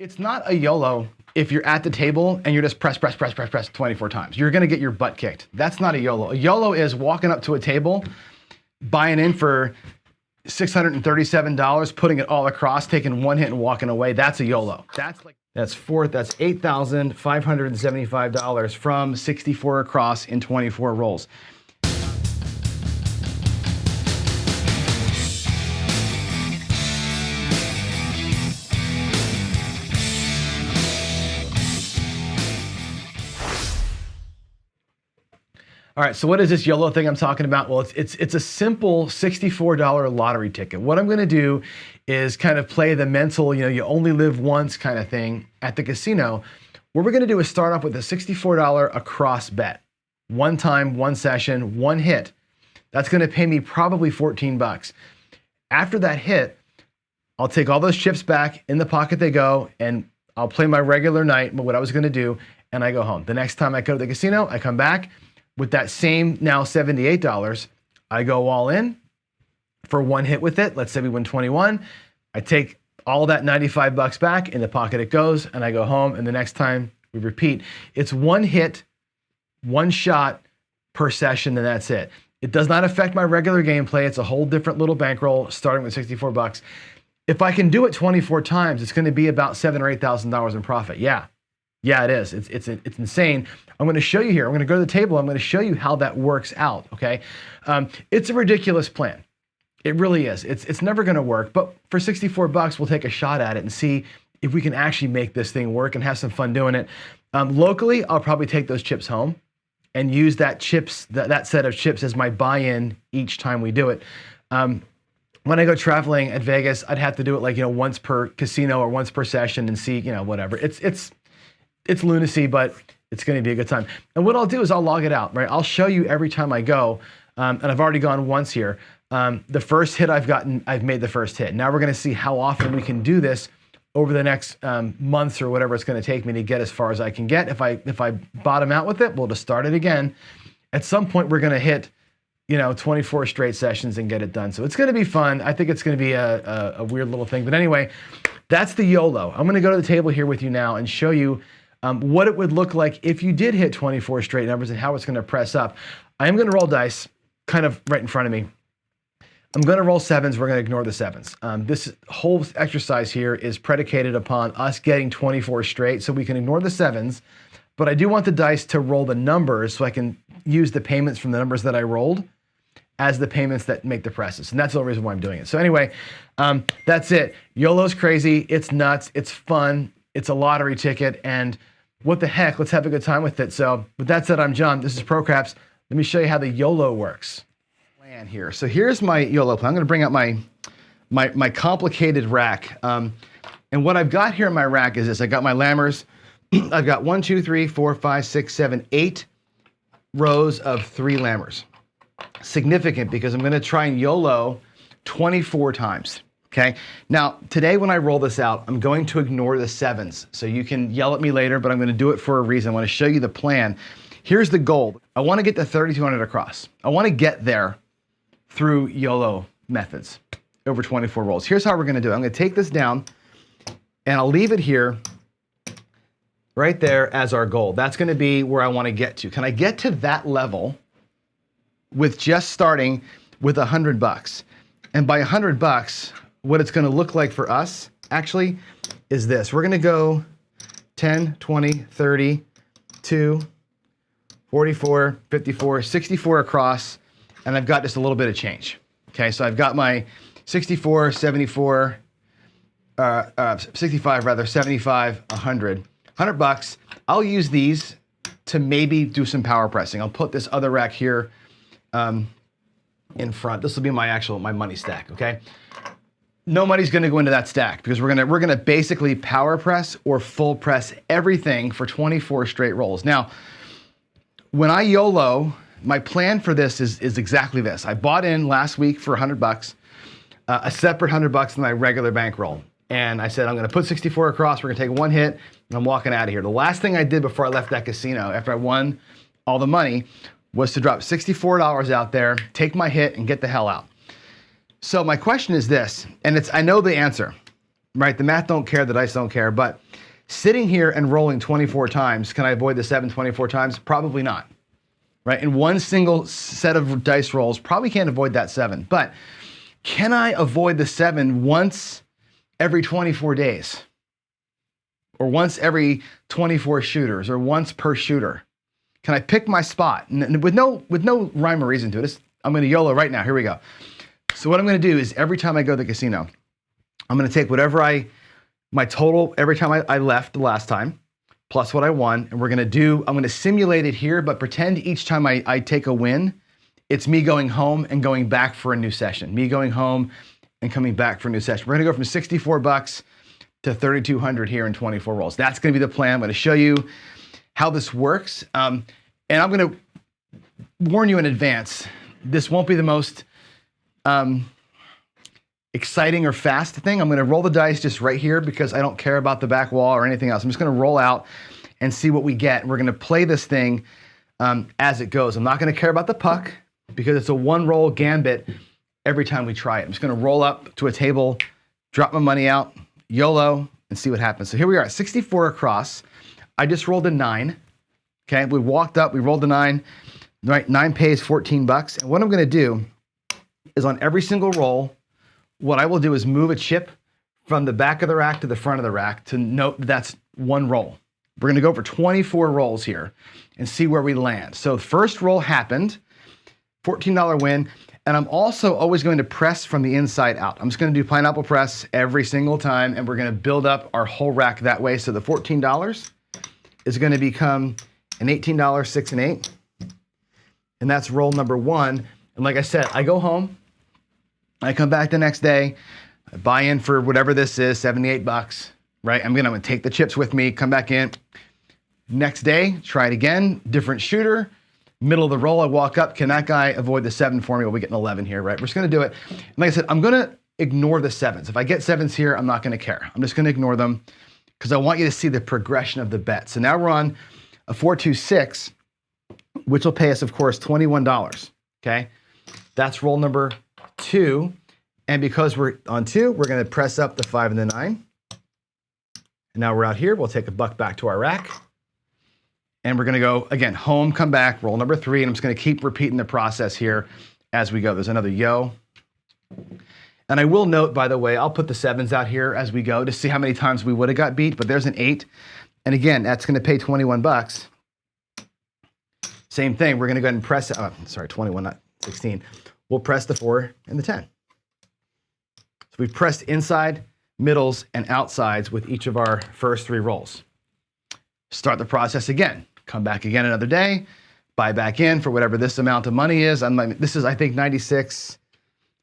It's not a YOLO if you're at the table and you're just press 24 times. You're gonna get your butt kicked. That's not a YOLO. A YOLO is walking up to a table, buying in for $637, putting it all across, taking one hit and walking away. That's a YOLO. That's $8,575 from 64 across in 24 rolls. All right, so what is this YOLO thing I'm talking about? Well, it's a simple $64 lottery ticket. What I'm gonna do is kind of play the mental, you only live once kind of thing at the casino. What we're gonna do is start off with a $64 across bet. One time, one session, one hit. That's gonna pay me probably 14 bucks. After that hit, I'll take all those chips back, in the pocket they go, and I'll play my regular night, what I was gonna do, and I go home. The next time I go to the casino, I come back, with that same now $78, I go all in for one hit with it. Let's say we win 21. I take all that 95 bucks back, in the pocket it goes, and I go home, and the next time we repeat. It's one hit, one shot per session, and that's it. It does not affect my regular gameplay. It's a whole different little bankroll starting with 64 bucks. If I can do it 24 times, it's gonna be about $7,000 or $8,000 in profit. Yeah, it is. It's insane. I'm going to show you here. I'm going to go to the table. I'm going to show you how that works out. Okay, it's a ridiculous plan. It really is. It's never going to work. But for 64 bucks, we'll take a shot at it and see if we can actually make this thing work and have some fun doing it. Locally, I'll probably take those chips home and use that set of chips as my buy-in each time we do it. When I go traveling at Vegas, I'd have to do it once per casino or once per session and see whatever. It's lunacy, but it's going to be a good time. And what I'll do is I'll log it out, right? I'll show you every time I go, and I've already gone once here. The first hit I've made the first hit. Now we're going to see how often we can do this over the next months or whatever it's going to take me to get as far as I can get. If I bottom out with it, we'll just start it again. At some point, we're going to hit 24 straight sessions and get it done. So it's going to be fun. I think it's going to be a weird little thing. But anyway, that's the YOLO. I'm going to go to the table here with you now and show you what it would look like if you did hit 24 straight numbers and how it's going to press up. I am going to roll dice kind of right in front of me. I'm going to roll sevens. We're going to ignore the sevens. This whole exercise here is predicated upon us getting 24 straight, so we can ignore the sevens. But I do want the dice to roll the numbers so I can use the payments from the numbers that I rolled as the payments that make the presses. And that's the whole reason why I'm doing it. So anyway, that's it. YOLO's crazy. It's nuts. It's fun. It's a lottery ticket. And what the heck? Let's have a good time with it. So with that said, I'm John. This is ProCraps. Let me show you how the YOLO works. Plan here. So here's my YOLO plan. I'm going to bring out my complicated rack. And what I've got here in my rack is this. I got my lammers. I've got 1, 2, 3, 4, 5, 6, 7, 8 rows of 3 lammers. Significant because I'm going to try and YOLO 24 times. Okay. Now, today when I roll this out, I'm going to ignore the sevens. So you can yell at me later, but I'm going to do it for a reason. I want to show you the plan. Here's the goal. I want to get to 3,200 across. I want to get there through YOLO methods over 24 rolls. Here's how we're going to do it. I'm going to take this down and I'll leave it here right there as our goal. That's going to be where I want to get to. Can I get to that level with just starting with $100? And by $100, what it's going to look like for us actually is this. We're going to go 10, 20, 30, 2, 44, 54, 64 across, and I've got just a little bit of change. Okay, so I've got my 64, 74, 65 rather, 75, 100. $100. I'll use these to maybe do some power pressing. I'll put this other rack here in front. This will be my money stack, okay? No money's gonna go into that stack because we're gonna basically power press or full press everything for 24 straight rolls. Now, when I YOLO, my plan for this is exactly this. I bought in last week for $100, a separate $100 in my regular bankroll. And I said, I'm gonna put 64 across, we're gonna take one hit, and I'm walking out of here. The last thing I did before I left that casino, after I won all the money, was to drop $64 out there, take my hit, and get the hell out. So my question is this, and I know the answer. right? The math don't care, the dice don't care, but sitting here and rolling 24 times, can I avoid the 7 24 times? Probably not, right? In one single set of dice rolls, probably can't avoid that 7, but can I avoid the 7 once every 24 days? Or once every 24 shooters, or once per shooter? Can I pick my spot? And with no rhyme or reason to it, I'm gonna YOLO right now, here we go. So what I'm gonna do is every time I go to the casino, I'm gonna take whatever my total every time I left the last time, plus what I won, and I'm gonna simulate it here, but pretend each time I take a win, it's me going home and going back for a new session. Me going home and coming back for a new session. We're gonna go from 64 bucks to 3,200 here in 24 rolls. That's gonna be the plan. I'm gonna show you how this works. And I'm gonna warn you in advance, this won't be the most exciting or fast thing. I'm gonna roll the dice just right here because I don't care about the back wall or anything else. I'm just gonna roll out and see what we get. We're gonna play this thing as it goes. I'm not gonna care about the puck because it's a one roll gambit every time we try it. I'm just gonna roll up to a table, drop my money out, YOLO, and see what happens. So here we are at 64 across. I just rolled a 9. Okay, we walked up, we rolled a 9. Right, 9 pays 14 bucks. And what I'm gonna do is on every single roll, what I will do is move a chip from the back of the rack to the front of the rack to note that's one roll. We're gonna go for 24 rolls here and see where we land. So the first roll happened, $14 win, and I'm also always going to press from the inside out. I'm just gonna do pineapple press every single time, and we're gonna build up our whole rack that way. So the $14 is gonna become an $18, 6 and 8, and that's roll number 1. And like I said, I go home, I come back the next day, I buy in for whatever this is, 78 bucks, right? I'm gonna take the chips with me, come back in. Next day, try it again, different shooter. Middle of the roll, I walk up, can that guy avoid the 7 for me? Well, we get an 11 here, right? We're just gonna do it. And like I said, I'm gonna ignore the 7s. If I get 7s here, I'm not gonna care. I'm just gonna ignore them because I want you to see the progression of the bet. So now we're on a 4-2-6, which will pay us, of course, $21, okay? That's roll number 2. And because we're on 2, we're gonna press up the 5 and the 9. And now we're out here, we'll take a buck back to our rack. And we're gonna go, again, home, come back, roll number 3, and I'm just gonna keep repeating the process here as we go. There's another yo. And I will note, by the way, I'll put the 7s out here as we go to see how many times we would have got beat, but there's an 8. And again, that's gonna pay 21 bucks. Same thing, we're gonna go ahead and press, 21, not 16. We'll press the 4 and the 10. So we've pressed inside, middles, and outsides with each of our first 3 rolls. Start the process again. Come back again another day, buy back in for whatever this amount of money is. This is, I think, 96,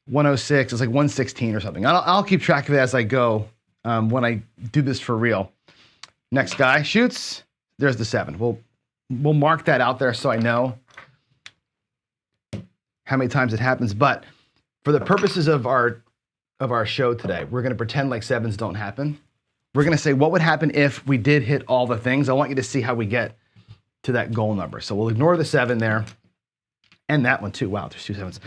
106, it's like 116 or something. I'll keep track of it as I go when I do this for real. Next guy shoots, there's the 7. We'll mark that out there so I know how many times it happens. But for the purposes of our show today, we're gonna pretend like 7s don't happen. We're gonna say what would happen if we did hit all the things. I want you to see how we get to that goal number. So we'll ignore the 7 there, and that one too. Wow, there's 2 7s.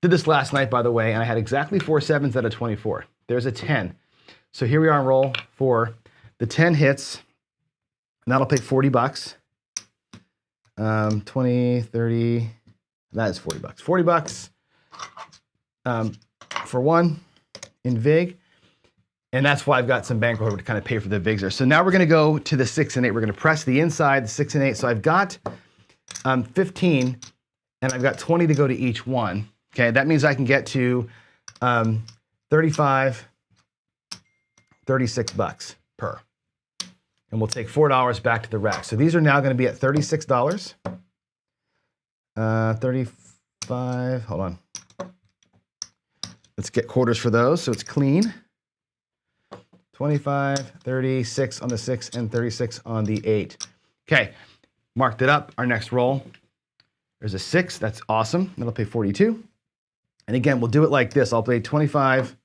Did this last night, by the way, and I had exactly 4 7s out of 24. There's a 10. So here we are on roll 4. The 10 hits, and that'll pay 40 bucks. 20, 30, that is 40 bucks. 40 bucks for 1 in VIG. And that's why I've got some bankroll to kind of pay for the VIGs there. So now we're gonna go to the 6 and 8. We're gonna press the inside, the 6 and 8. So I've got 15, and I've got 20 to go to each one. Okay, that means I can get to 35, 36 bucks per. And we'll take $4 back to the rack. So these are now gonna be at $36. 35, hold on. Let's get quarters for those, so it's clean. 25, 36 on the 6, and 36 on the 8. Okay, marked it up. Our next roll, there's a 6. That's awesome. That'll pay 42. And again, we'll do it like this. I'll pay 25,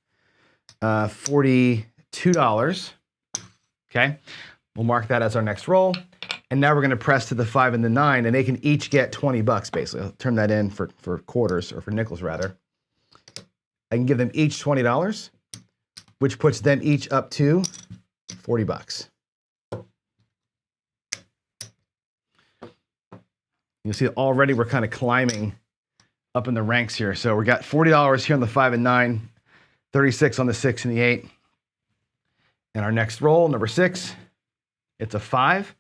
$42. Okay, we'll mark that as our next roll. And now we're gonna press to the 5 and the 9, and they can each get 20 bucks basically. I'll turn that in for quarters, or for nickels rather. I can give them each $20. which puts them each up to 40 bucks. You see already we're kind of climbing up in the ranks here. So we got $40 here on the 5 and 9, 36 on the 6 and the 8. And our next roll, number 6, it's a 5.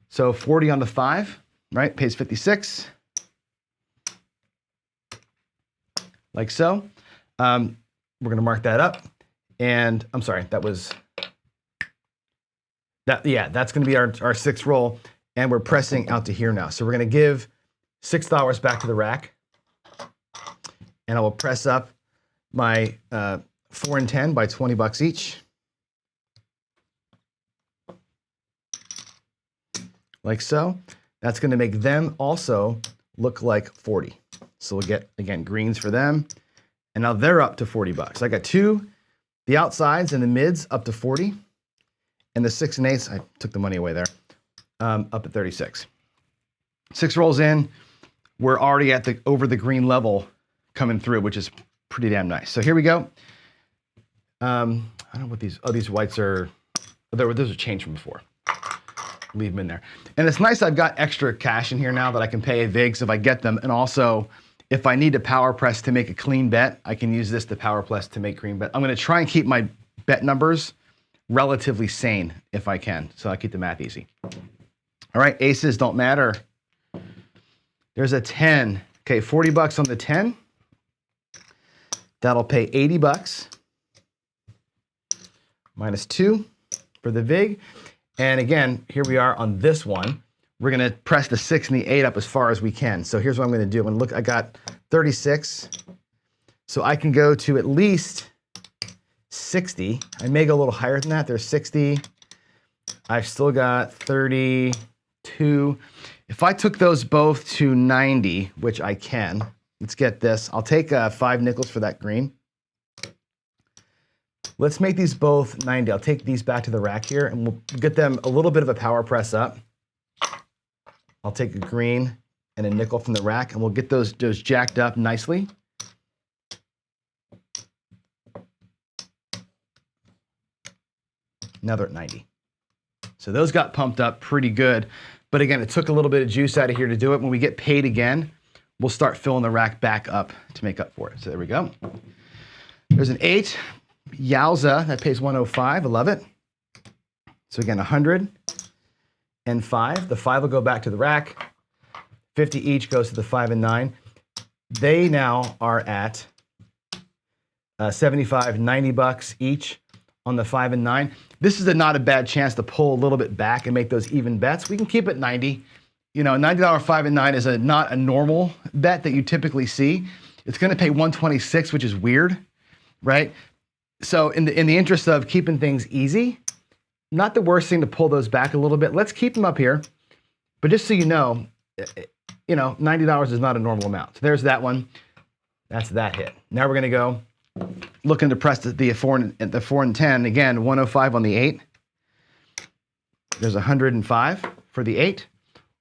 So 40 on the 5, right? Pays 56. Like so. We're going to mark that up. And I'm sorry, that's going to be our 6th roll. And we're pressing out to here now. So we're going to give $6 back to the rack. And I will press up my 4 and 10 by 20 bucks each. Like so. That's going to make them also look like 40. So we'll get, again, greens for them. And now they're up to 40 bucks. I got 2, the outsides and the mids up to 40. And the 6 and 8s, I took the money away there, up at 36. 6 rolls in, we're already at the over the green level coming through, which is pretty damn nice. So here we go. I don't know what these whites are. Those are changed from before. Leave them in there. And it's nice I've got extra cash in here now that I can pay VIGs if I get them. And also, if I need to power press to make a clean bet, I can use this to power press to make green bet. I'm going to try and keep my bet numbers relatively sane if I can. So I keep the math easy. All right, aces don't matter. There's a 10. Okay, 40 bucks on the 10. That'll pay 80 bucks. Minus 2 for the VIG. And again, here we are on this one. We're going to press the 6 and the 8 up as far as we can. So here's what I'm going to do. I'm going to look, I got 36. So I can go to at least 60. I may go a little higher than that. There's 60. I've still got 32. If I took those both to 90, which I can, let's get this. I'll take 5 nickels for that green. Let's make these both 90. I'll take these back to the rack here and we'll get them a little bit of a power press up. I'll take a green and a nickel from the rack and we'll get those jacked up nicely. Now they're at 90. So those got pumped up pretty good. But again, it took a little bit of juice out of here to do it. When we get paid again, we'll start filling the rack back up to make up for it. So there we go. There's an 8. Yowza, that pays 105. I love it. So again, 100 and 5. The 5 will go back to the rack. 50 each goes to the 5 and 9. They now are at 75, 90 bucks each on the 5 and 9. This is not a bad chance to pull a little bit back and make those even bets. We can keep it 90. You know, $90 5 and 9 is not a normal bet that you typically see. It's going to pay 126, which is weird, right? So in the interest of keeping things easy, not the worst thing to pull those back a little bit. Let's keep them up here. But just so you know, $90 is not a normal amount. So there's that one. That's that hit. Now we're going to go looking to press the 4 and 10. Again, 105 on the 8. There's 105 for the 8.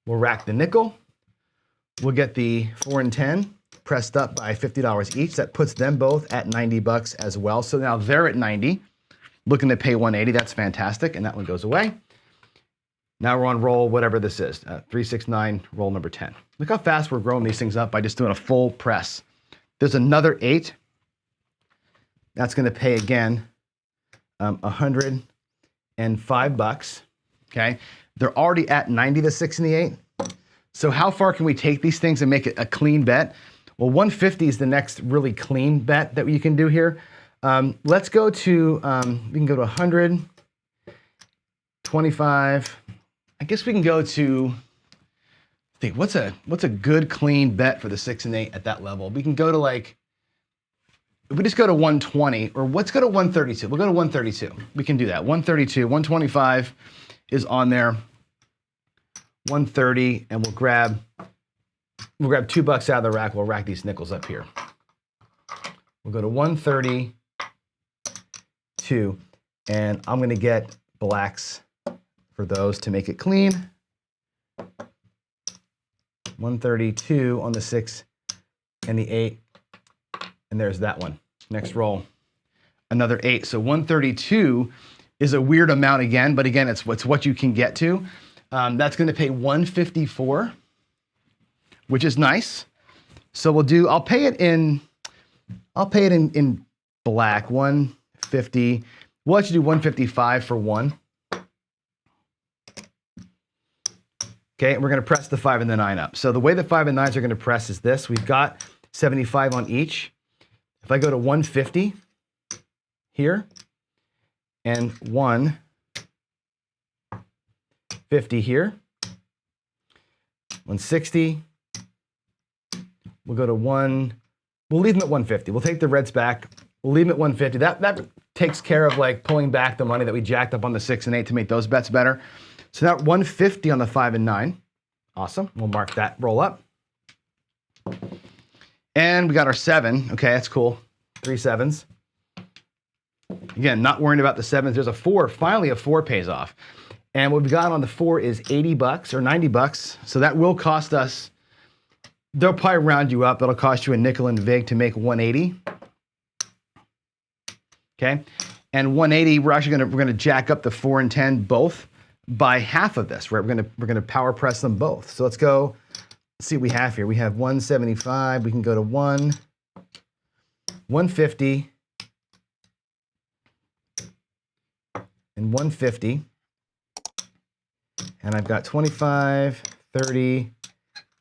We'll rack the nickel. We'll get the 4 and 10 pressed up by $50 each. That puts them both at 90 bucks as well. So now they're at 90, looking to pay 180. That's fantastic. And that one goes away. Now we're on roll, whatever this is, 369, roll number 10. Look how fast we're growing these things up by just doing a full press. There's another 8. That's going to pay again 105 bucks. Okay, they're already at 90, the 6 and the 8. So how far can we take these things and make it a clean bet? Well, 150 is the next really clean bet that you can do here. Let's go to, we can go to 100, 25. I guess we can go to, I think, what's a good clean bet for the 6 and 8 at that level? We can go to like, if we just go to 120, or let's go to 132. We'll go to 132. We can do that. 132, 125 is on there. 130, and we'll grab $2 out of the rack. We'll rack these nickels up here. We'll go to 132, and I'm going to get blacks for those to make it clean. 132 on the 6 and the 8, and there's that one. Next roll. another 8. So 132 is a weird amount again, but again, it's what you can get to. That's going to pay 154, which is nice. So I'll pay it in black, 150. We'll actually do 155 for 1. Okay, and we're going to press the 5 and the 9 up. So the way the 5 and 9s are going to press is this. We've got 75 on each. If I go to 150 here and 150 here, 160, we'll go to we'll leave them at 150. We'll take the reds back. We'll leave them at 150. That takes care of like pulling back the money that we jacked up on the 6 and 8 to make those bets better. So now 150 on the 5 and 9. Awesome. We'll mark that roll up. And we got our 7. Okay, that's cool. 3 7s. Again, not worrying about the 7s. There's a 4. Finally, a 4 pays off. And what we got on the 4 is $80 or $90. So that will cost us, they'll probably round you up. It'll cost you a nickel and vig to make 180. Okay. And 180, we're gonna jack up the 4 and 10 both by half of this, right? We're gonna power press them both. So let's go, let's see what we have here. We have 175, we can go to 150, and 150. And I've got 25, 30,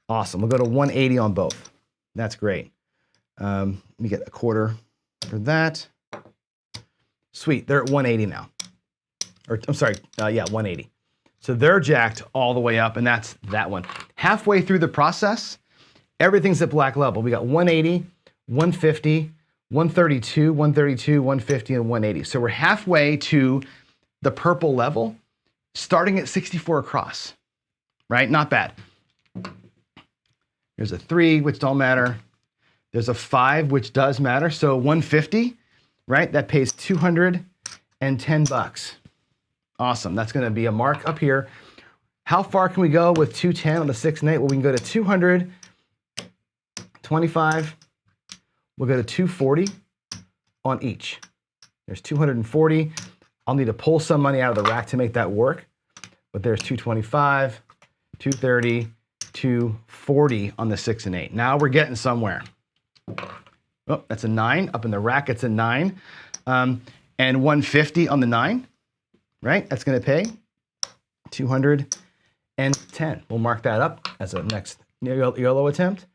awesome. We'll go to 180 on both. That's great. Let me get a quarter for that. Sweet, they're at 180 now. Or I'm sorry, yeah, 180. So they're jacked all the way up, and that's that one. Halfway through the process, everything's at black level. We got 180, 150, 132, 132, 150, and 180. So we're halfway to the purple level, starting at 64 across, right? Not bad. There's a 3, which don't matter. There's a 5, which does matter. So 150, right? That pays $210. Awesome. That's going to be a mark up here. How far can we go with 210 on the 6 and 8? Well, we can go to 225. We'll go to 240 on each. There's 240. I'll need to pull some money out of the rack to make that work. But there's 225, 230, 240 on the 6 and 8. Now we're getting somewhere. Oh, that's a 9. Up in the rack, it's a 9. And 150 on the 9. Right? That's going to pay 210. We'll mark that up as a next YOLO attempt.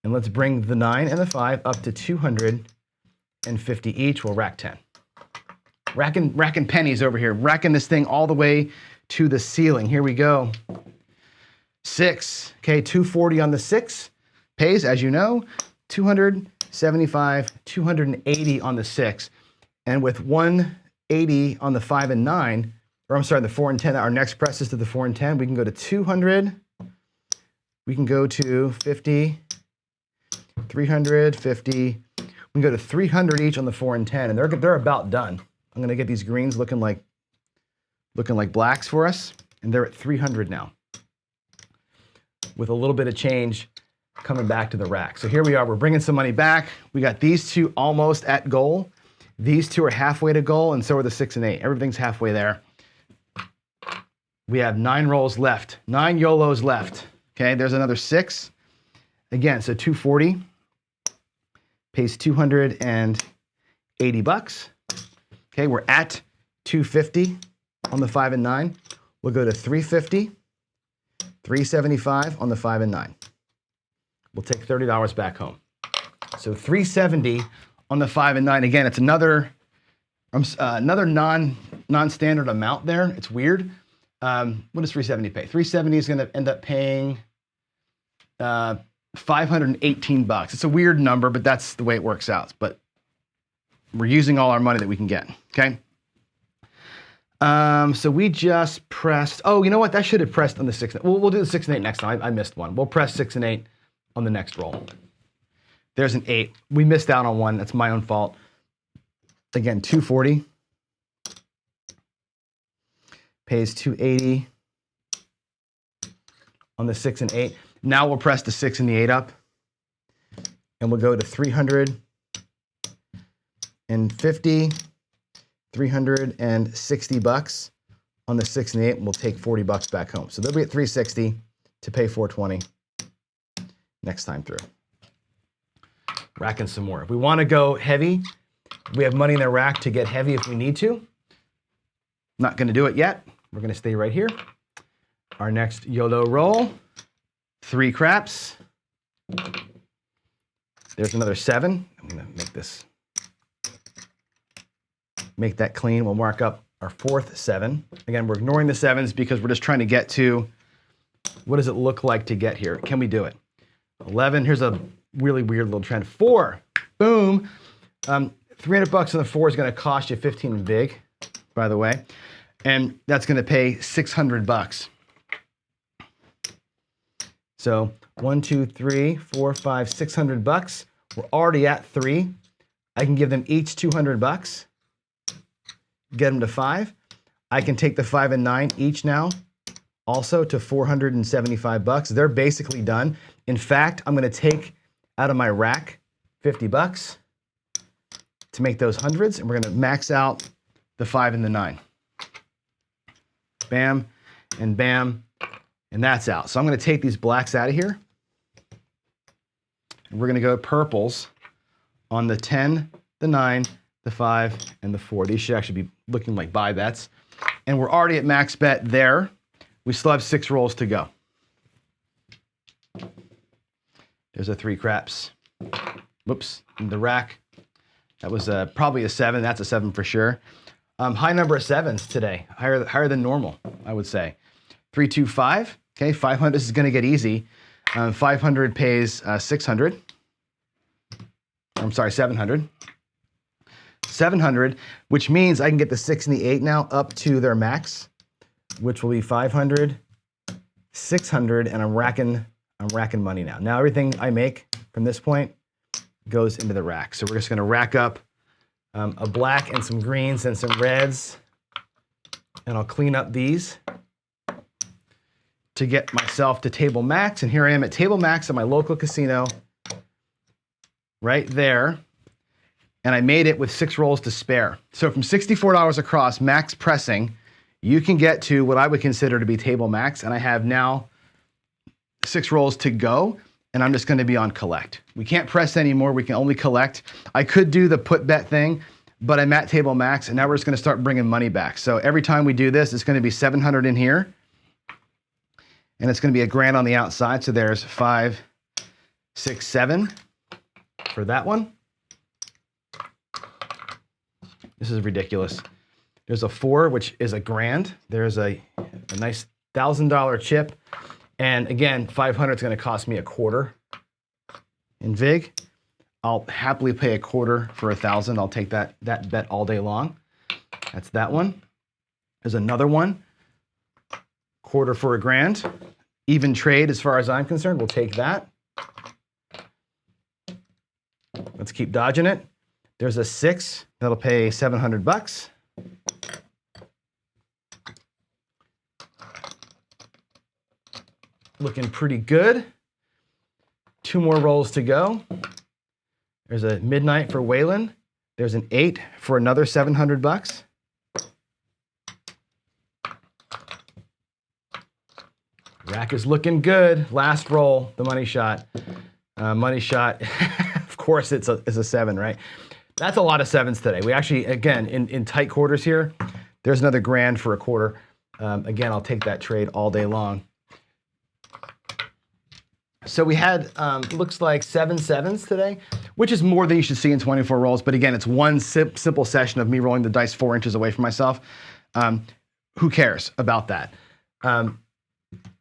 And let's bring the 9 and the 5 up to 250 each. We'll rack 10. Racking pennies over here. Racking this thing all the way to the ceiling. Here we go. 6. Okay, 240 on the 6 pays, as you know. 275, 280 on the 6. And with 180 on the 5 and 9, or I'm sorry, the 4 and 10, our next press is to the 4 and 10. We can go to 200. We can go to 50, 350. We can go to 300 each on the 4 and 10, and they're about done. I'm gonna get these greens looking like blacks for us, and they're at 300 now, with a little bit of change coming back to the rack. So here we are, we're bringing some money back. We got these two almost at goal. These two are halfway to goal, and so are the 6 and 8. Everything's halfway there. We have 9 rolls left, 9 YOLOs left. Okay, there's another 6. Again, so 240 pays $280. Okay, we're at 250 on the 5 and 9. We'll go to 350, 375 on the 5 and 9. We'll take $30 back home. So 370 on the 5 and 9. Again, it's another non-standard amount there. It's weird. What does 370 pay? 370 is going to end up paying $518. It's a weird number, but that's the way it works out. But we're using all our money that we can get. Okay. So we just pressed. Oh, you know what? That should have pressed on the 6. We'll do the 6 and 8 next time. I missed one. We'll press 6 and 8 on the next roll. There's an 8. We missed out on one. That's my own fault. Again, 240 pays 280 on the 6 and 8. Now we'll press the 6 and the 8 up, and we'll go to 300, 350, 360 bucks on the 6 and the 8, and we'll take 40 bucks back home. So they'll be at 360 to pay 420 next time through. Racking some more. If we want to go heavy, we have money in the rack to get heavy if we need to. Not going to do it yet. We're going to stay right here. Our next YOLO roll, 3 craps. There's another 7. I'm going to make that clean. We'll mark up our 4th 7. Again, we're ignoring the 7s because we're just trying to get to what does it look like to get here. Can we do it? 11. Here's a really weird little trend. 4. Boom. 300 bucks on the 4 is going to cost you 15 in big, by the way. And that's going to pay 600 bucks. So 1, 2, 3, 4, 5, 600 bucks. We're already at 3. I can give them each 200 bucks. Get them to 5. I can take the 5 and 9 each now, also to 475 bucks. They're basically done. In fact, I'm going to take out of my rack 50 bucks to make those hundreds, and we're going to max out the 5 and the 9. Bam, and bam, and that's out. So I'm going to take these blacks out of here. And we're going to go purples on the 10, the 9, the 5, and the 4. These should actually be looking like buy bets. And we're already at max bet there. We still have 6 rolls to go. There's a 3 craps. Whoops, in the rack. That was probably a 7. That's a 7 for sure. High number of 7s today, higher than normal, I would say. 3, 2, 5. Okay, 500. This is going to get easy. 500 pays 600. I'm sorry, 700. 700, which means I can get the 6 and the 8 now up to their max, which will be 500, 600, and I'm racking money now. Now everything I make from this point goes into the rack. So we're just going to rack up a black and some greens and some reds, and I'll clean up these to get myself to table max. And here I am at table max at my local casino, right there. And I made it with 6 rolls to spare. So from $64 across, max pressing, you can get to what I would consider to be table max. And I have now 6 rolls to go, and I'm just going to be on collect. We can't press anymore. We can only collect. I could do the put bet thing, but I'm at table max, and now we're just going to start bringing money back. So every time we do this, it's going to be 700 in here, and it's going to be $1,000 on the outside. So there's 5, 6, 7 for that one. This is ridiculous. There's a 4, which is $1,000. There's a nice $1,000 chip. And again, 500 is going to cost me $0.25 in vig. I'll happily pay $0.25 for 1,000. I'll take that bet all day long. That's that one. There's another one. $0.25 for $1,000. Even trade as far as I'm concerned. We'll take that. Let's keep dodging it. There's a 6 that'll pay 700 bucks. Looking pretty good. 2 more rolls to go. There's a midnight for Waylon. There's an 8 for another 700 bucks. Rack is looking good. Last roll, the money shot. Money shot, of course, it's a 7, right? That's a lot of 7s today. We actually, again, in tight quarters here, there's another $1,000 for $0.25. Again, I'll take that trade all day long. So we had, looks like 7 7s today, which is more than you should see in 24 rolls. But again, it's one simple session of me rolling the dice 4 inches away from myself. Who cares about that?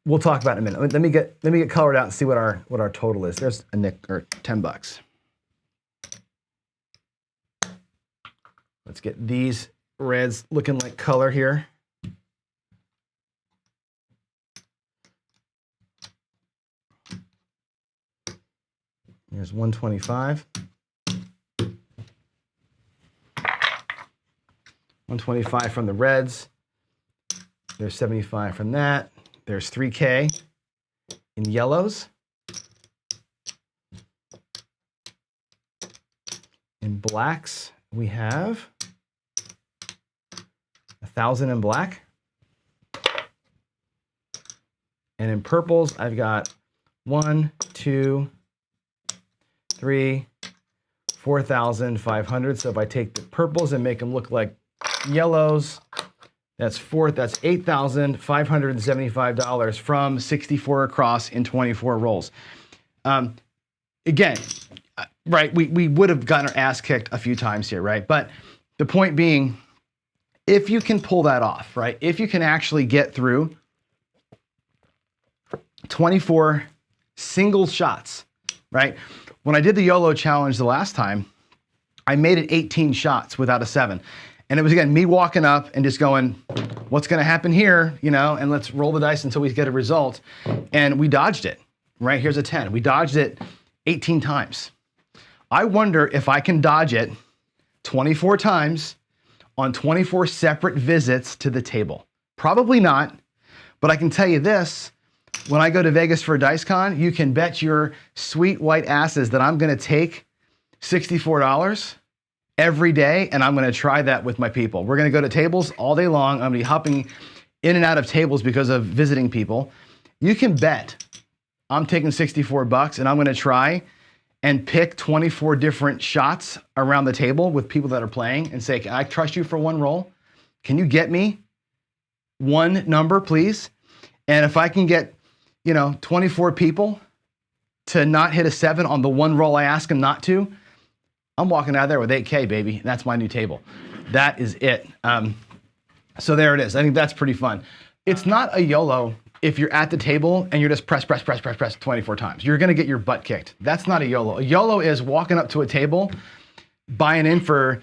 We'll talk about it in a minute. Let me get colored out and see what our total is. There's a nick or 10 bucks. Let's get these reds looking like color here. Here's 125. 125 from the reds. There's 75 from that. There's 3K in yellows. In blacks, we have 1,000 in black. And in purples, I've got 1, 2, 3, 4,500. So if I take the purples and make them look like yellows, that's $8,575 from 64 across in 24 rolls. Again, right, we would have gotten our ass kicked a few times here, right? But the point being, if you can pull that off, right? If you can actually get through 24 single shots, right? When I did the YOLO challenge the last time, I made it 18 shots without a 7. And it was, again, me walking up and just going, what's going to happen here, you know, and let's roll the dice until we get a result. And we dodged it, right? Here's a 10. We dodged it 18 times. I wonder if I can dodge it 24 times on 24 separate visits to the table. Probably not, but I can tell you this, when I go to Vegas for DiceCon, you can bet your sweet white asses that I'm going to take $64 every day, and I'm going to try that with my people. We're going to go to tables all day long. I'm going to be hopping in and out of tables because of visiting people. You can bet I'm taking $64 and I'm going to try and pick 24 different shots around the table with people that are playing and say, can I trust you for one roll? Can you get me one number, please? And if I can get, 24 people to not hit a 7 on the one roll I ask them not to, I'm walking out of there with 8K, baby. And that's my new table. That is it. So there it is. I think that's pretty fun. It's not a YOLO if you're at the table and you're just press 24 times. You're going to get your butt kicked. That's not a YOLO. A YOLO is walking up to a table, buying in for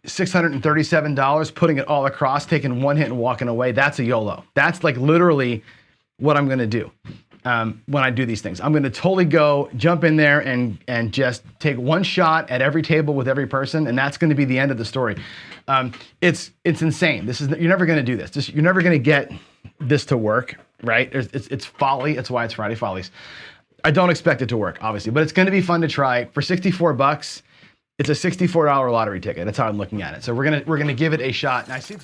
$637, putting it all across, taking one hit and walking away. That's a YOLO. That's like literally what I'm going to do when I do these things. I'm going to totally jump in there and just take one shot at every table with every person, and that's going to be the end of the story. It's insane. You're never going to do this. You're never going to get this to work, right? It's folly. That's why it's Friday Follies. I don't expect it to work, obviously, but it's going to be fun to try. For $64, it's a $64 lottery ticket. That's how I'm looking at it. So we're gonna give it a shot. And I see.